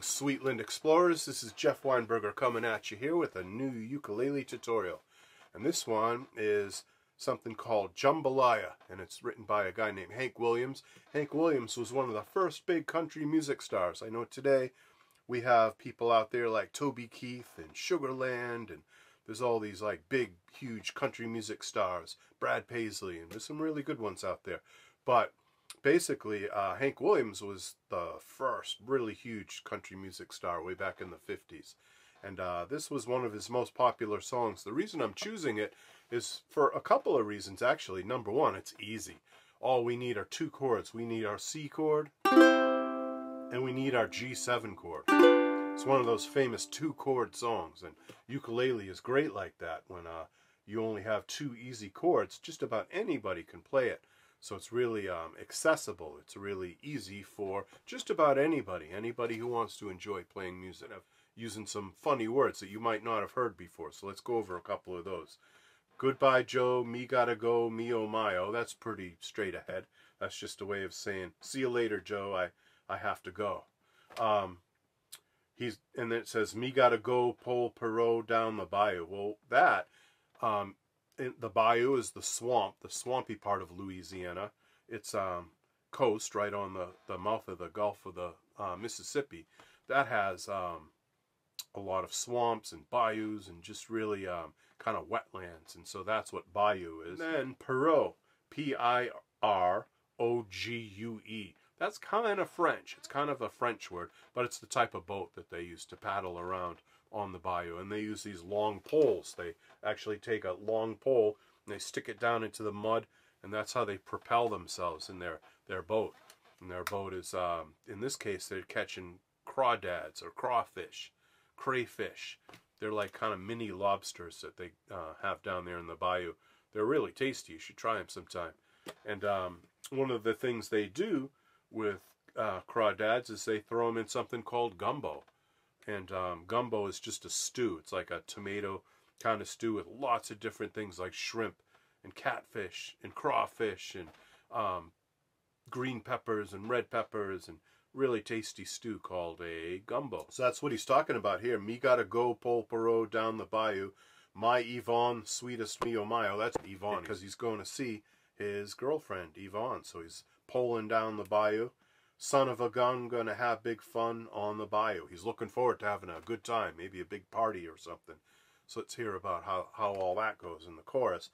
Greetings, Sweetland Explorers. This is Jeff Weinberger coming at you here with a new ukulele tutorial. And this one is something called Jambalaya, and it's written by a guy named Hank Williams. Hank Williams was one of the first big country music stars. I know today we have people out there like Toby Keith and Sugarland, and there's all these like big, huge country music stars, Brad Paisley, and there's some really good ones out there. But basically, Hank Williams was the first really huge country music star way back in the 50s. And this was one of his most popular songs. The reason I'm choosing it is for a couple of reasons, actually. Number one, it's easy. All we need are two chords. We need our C chord, and we need our G7 chord. It's one of those famous two-chord songs, and ukulele is great like that. When you only have two easy chords, just about anybody can play it. So it's really accessible. It's really easy for just about anybody who wants to enjoy playing music. Using some funny words that you might not have heard before. So let's go over a couple of those. Goodbye, Joe. Me gotta go. Me oh my oh. That's pretty straight ahead. That's just a way of saying, see you later, Joe. I have to go. And then it says, me gotta go pull Perot down the bayou. Well, that... the bayou is the swamp, the swampy part of Louisiana. It's coast right on the mouth of the Gulf of the Mississippi. That has a lot of swamps and bayous and just really kind of wetlands. And so that's what bayou is. And then Perot, P-I-R-O-G-U-E. That's kind of French. It's kind of a French word, but it's the type of boat that they use to paddle around on the bayou, and they use these long poles. They actually take a long pole and they stick it down into the mud, and that's how they propel themselves in their boat. And their boat is, in this case, they're catching crawdads or crawfish, crayfish. They're like kind of mini lobsters that they have down there in the bayou. They're really tasty. You should try them sometime. And one of the things they do with crawdads is they throw them in something called gumbo. And gumbo is just a stew. It's like a tomato kind of stew with lots of different things like shrimp and catfish and crawfish and green peppers and red peppers, and really tasty stew called a gumbo. So that's what he's talking about here. Me gotta go pull Perot down the bayou. My Yvonne, sweetest me oh my oh. That's Yvonne, because he's going to see his girlfriend, Yvonne. So he's pulling down the bayou. Son of a gun, gonna have big fun on the bayou. He's looking forward to having a good time, maybe a big party or something. So let's hear about how all that goes in the chorus.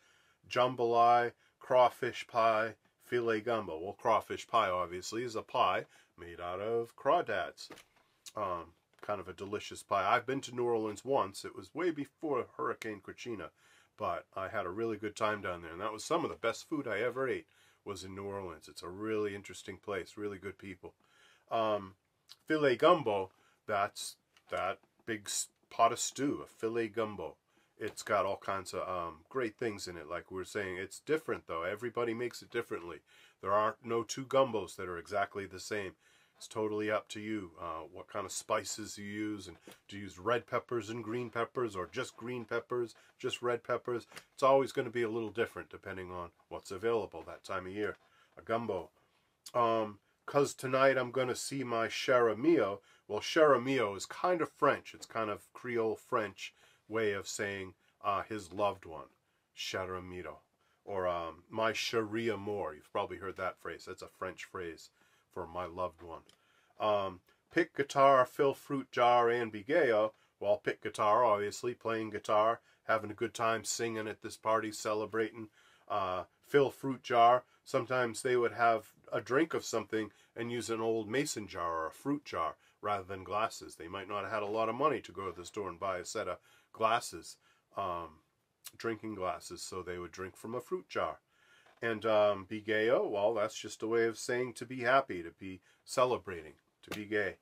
Jambalaya, crawfish pie, filet gumbo. Well, crawfish pie obviously is a pie made out of crawdads. Kind of a delicious pie. I've been to New Orleans once. It was way before Hurricane Katrina, but I had a really good time down there, and that was some of the best food I ever ate. Was in New Orleans. It's a really interesting place, really good people. Filet gumbo, that's that big pot of stew, a filet gumbo. It's got all kinds of great things in it, like we were saying. It's different though. Everybody makes it differently. There aren't no two gumbos that are exactly the same. It's totally up to you what kind of spices you use, and do you use red peppers and green peppers, or just green peppers, just red peppers. It's always going to be a little different depending on what's available that time of year. A gumbo. 'Cause tonight I'm going to see my cher amio. Well, cher amio is kind of French. It's kind of Creole French way of saying his loved one. Cher amito. Or my chérie amour. You've probably heard that phrase. That's a French phrase for my loved one. Pick guitar, fill fruit jar, and be gay-o. Well, pick guitar, obviously, playing guitar, having a good time singing at this party, celebrating. Fill fruit jar. Sometimes they would have a drink of something and use an old mason jar or a fruit jar rather than glasses. They might not have had a lot of money to go to the store and buy a set of glasses, drinking glasses, so they would drink from a fruit jar. And be gay-o, well, that's just a way of saying to be happy, to be celebrating, to be gay.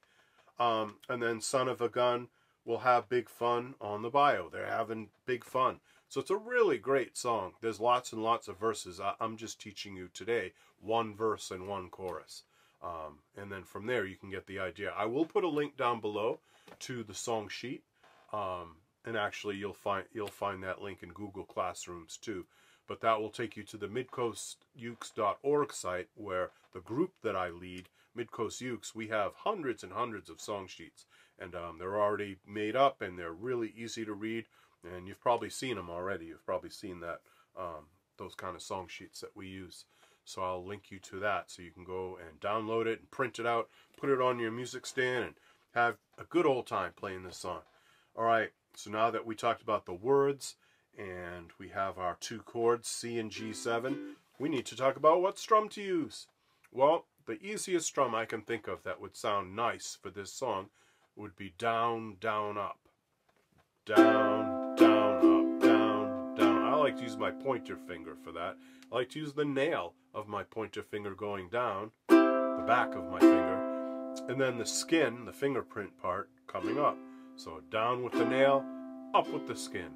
And then son of a gun will have big fun on the bayou. They're having big fun. So it's a really great song. There's lots and lots of verses. I'm just teaching you today one verse and one chorus. And then from there you can get the idea. I will put a link down below to the song sheet. And actually you'll find that link in Google Classrooms too. But that will take you to the midcoastukes.org site, where the group that I lead Mid-Coast Ukes, we have hundreds and hundreds of song sheets. And they're already made up, and they're really easy to read. And you've probably seen them already. You've probably seen that those kind of song sheets that we use. So I'll link you to that so you can go and download it and print it out, put it on your music stand, and have a good old time playing this song. All right, so now that we talked about the words and we have our two chords, C and G7, we need to talk about what strum to use. Well, the easiest strum I can think of that would sound nice for this song would be down, down, up. Down, down, up, down, down. I like to use my pointer finger for that. I like to use the nail of my pointer finger going down, the back of my finger, and then the skin, the fingerprint part, coming up. So down with the nail, up with the skin.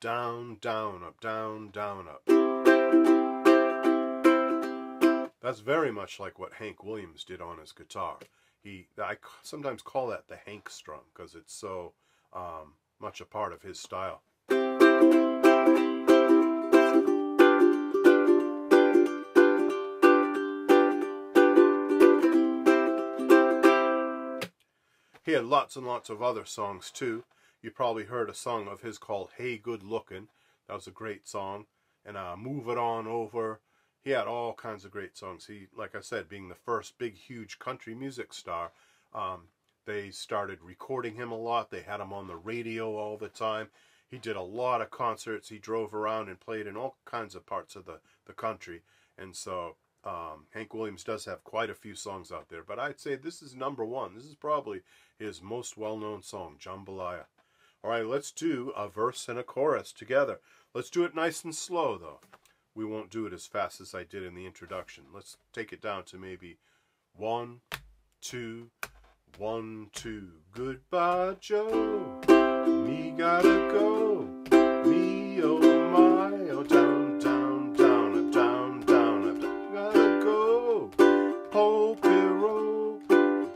Down, down, up, down, down, up. That's very much like what Hank Williams did on his guitar. I sometimes call that the Hank strum because it's so much a part of his style. He had lots and lots of other songs too. You probably heard a song of his called Hey Good Lookin'. That was a great song. And Move It On Over. He had all kinds of great songs. He, like I said, being the first big, huge country music star, they started recording him a lot. They had him on the radio all the time. He did a lot of concerts. He drove around and played in all kinds of parts of the country. And so Hank Williams does have quite a few songs out there. But I'd say this is number one. This is probably his most well-known song, Jambalaya. All right, let's do a verse and a chorus together. Let's do it nice and slow, though. We won't do it as fast as I did in the introduction. Let's take it down to maybe 1, 2, 1, 2. Goodbye, Joe. Me gotta go. Me, oh my, oh down, down, down, down, down, down. Gotta go. Popero,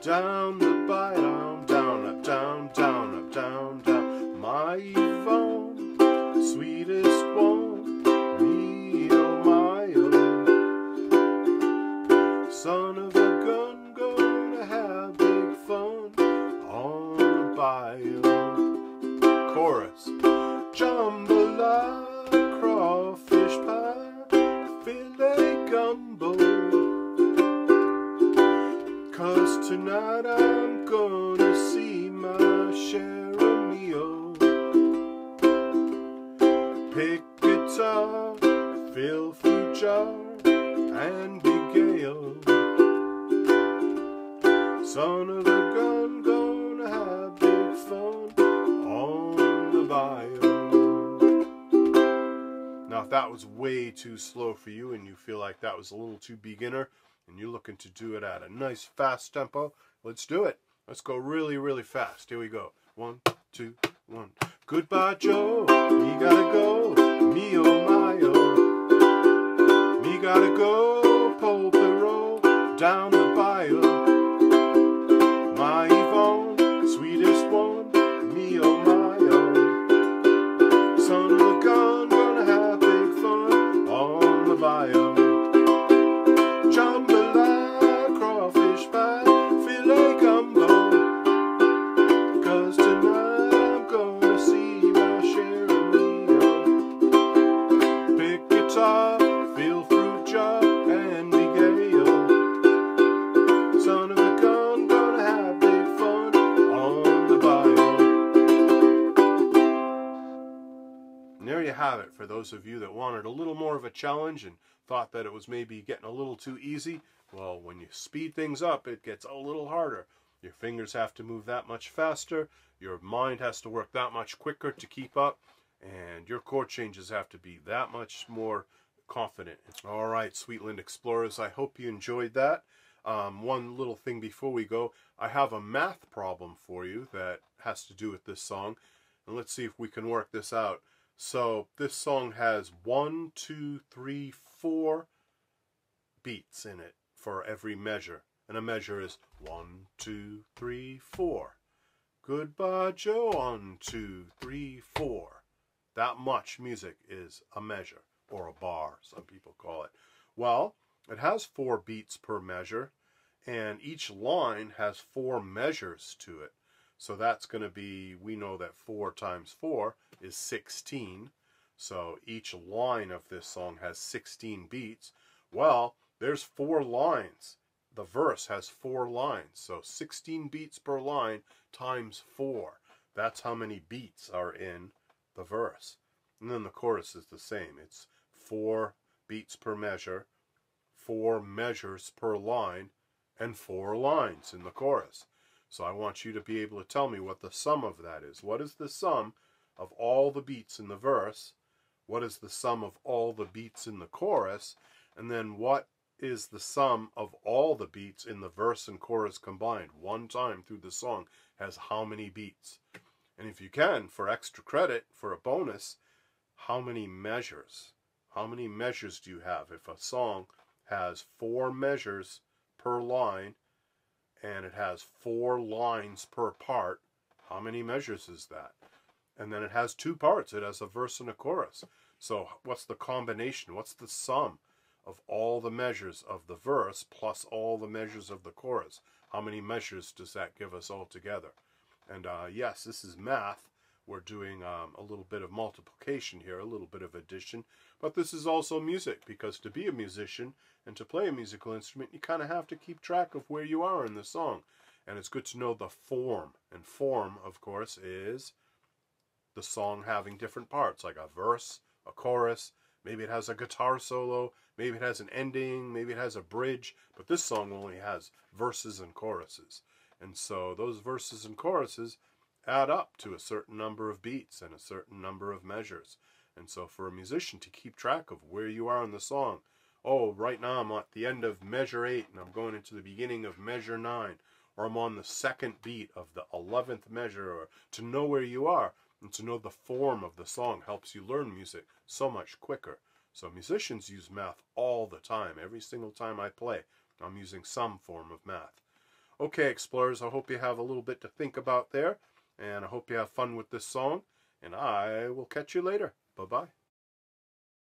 down the bayou, down, up, down, down, up, down, down. My Yvonne, sweetest one. Son of a gun, gonna have big fun on the bayou. Chorus. Jambalaya, crawfish pie, filet gumbo. 'Cause tonight I'm gonna see my share of meal. Pick guitar, fill fruit jar, and be gale. Son of a gun, gonna have big fun on the bayou. Now, if that was way too slow for you and you feel like that was a little too beginner and you're looking to do it at a nice fast tempo, let's do it. Let's go really, really fast. Here we go. 1, 2, 1. Goodbye, Joe. Me gotta go. Me, oh my, oh. Me gotta go. Popero, down the bayou. My Yvonne, sweetest one, me oh my oh. Son of a gun, gonna have big fun on the bayou. Jambalaya, crawfish pie, filet gumbo. 'Cause tonight I'm gonna see my share of meal. Pick guitar, fill fruit jar, and be gale. Son of a gun, gonna have big fun on the bayou. And there you have it. For those of you that wanted a little more of a challenge and thought that it was maybe getting a little too easy, well, when you speed things up, it gets a little harder. Your fingers have to move that much faster, your mind has to work that much quicker to keep up, and your chord changes have to be that much more confident. All right, Sweetland Explorers, I hope you enjoyed that. One little thing before we go, I have a math problem for you that has to do with this song, and let's see if we can work this out. So this song has 1, 2, 3, 4 beats in it for every measure, and a measure is 1, 2, 3, 4. Goodbye, Joe. 1, 2, 3, 4. That much music is a measure, or a bar, some people call it. Well, it has 4 beats per measure, And each line has 4 measures to it. So that's going to be, we know that 4 times 4 is 16. So each line of this song has 16 beats. Well, there's 4 lines. The verse has 4 lines. So 16 beats per line times 4. That's how many beats are in the verse. And then the chorus is the same. It's 4 beats per measure, 4 measures per line, and 4 lines in the chorus. So I want you to be able to tell me what the sum of that is. What is the sum of all the beats in the verse? What is the sum of all the beats in the chorus? And then what is the sum of all the beats in the verse and chorus combined? One time through the song has how many beats? And if you can, for extra credit, for a bonus, how many measures? How many measures do you have? If a song has 4 measures per line, and it has 4 lines per part, how many measures is that? And then it has 2 parts. It has a verse and a chorus. So what's the combination? What's the sum of all the measures of the verse plus all the measures of the chorus? How many measures does that give us all together? And yes, this is math. We're doing a little bit of multiplication here, a little bit of addition. But this is also music, because to be a musician and to play a musical instrument, you kind of have to keep track of where you are in the song. And it's good to know the form. And form, of course, is the song having different parts, like a verse, a chorus, maybe it has a guitar solo, maybe it has an ending, maybe it has a bridge, but this song only has verses and choruses. And so those verses and choruses add up to a certain number of beats and a certain number of measures. And so for a musician to keep track of where you are in the song, oh, right now I'm at the end of measure 8 and I'm going into the beginning of measure 9, or I'm on the second beat of the 11th measure, or to know where you are and to know the form of the song helps you learn music so much quicker. So musicians use math all the time. Every single time I play, I'm using some form of math. Okay, explorers, I hope you have a little bit to think about there, and I hope you have fun with this song, and I will catch you later. Bye-bye.